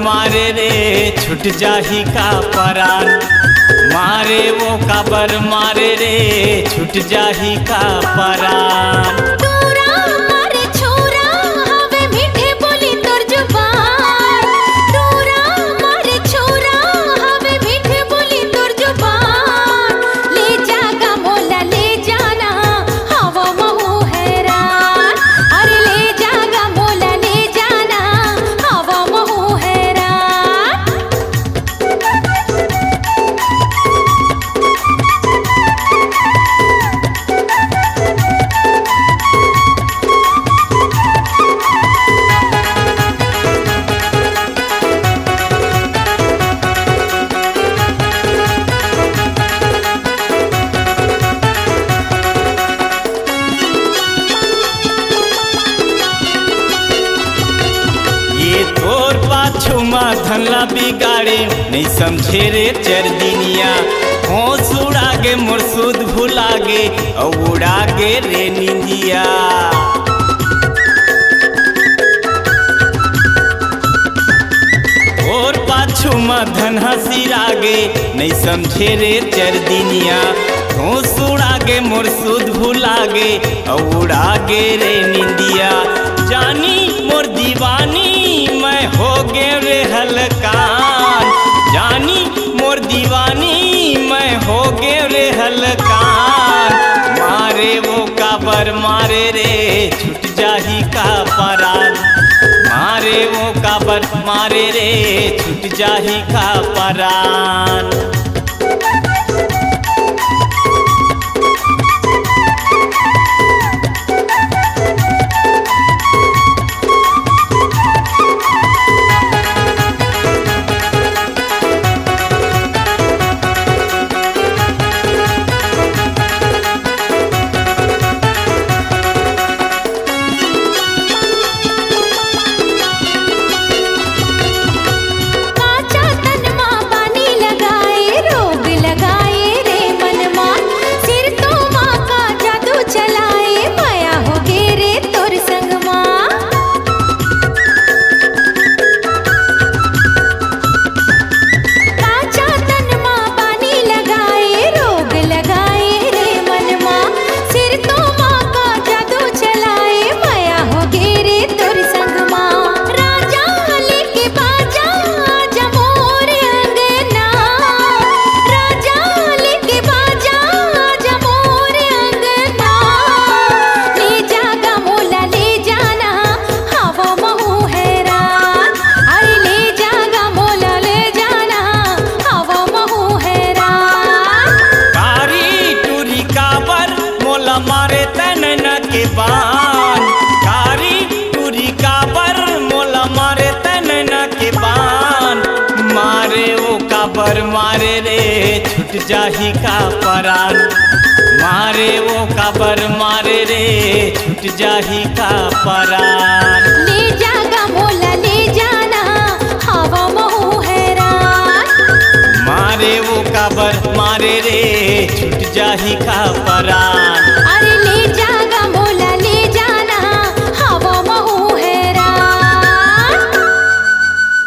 मारे रे छूट जाही का परान। मारे वो काबर मारे रे छूट जाही का परान। तोर पाछू माँ धनला बिगाड़े नहीं समझे रे चर दिनिया। होश उड़ागे मोर सुध भुलागे और उड़ागे रे निंदिया। तोर पाछू माँ धन हसीरागे नहीं समझे रे चर दिनिया। होश उड़ागे मोर सुध भुलागे और उड़ागे रे निंदिया। जानी मोर दीवानी मैं हो गे रे हलकान। जानी मोर दीवानी मैं हो गे रे हलकान। मारे वो काबर मारे रे छूट जाही का परान। मारे वो काबर मारे रे छूट जाही का परान। मारे तन के बान कारी टूरी काबर मोला मारे तन के बान। मारे वो काबर मारे रे छूट जाही का परान। मारे वो काबर मारे रे छूट जाही का परान। ले जागा मोला ले जाना हवा महू हैरान। मारे वो काबर मारे रे छूट जाही का परान।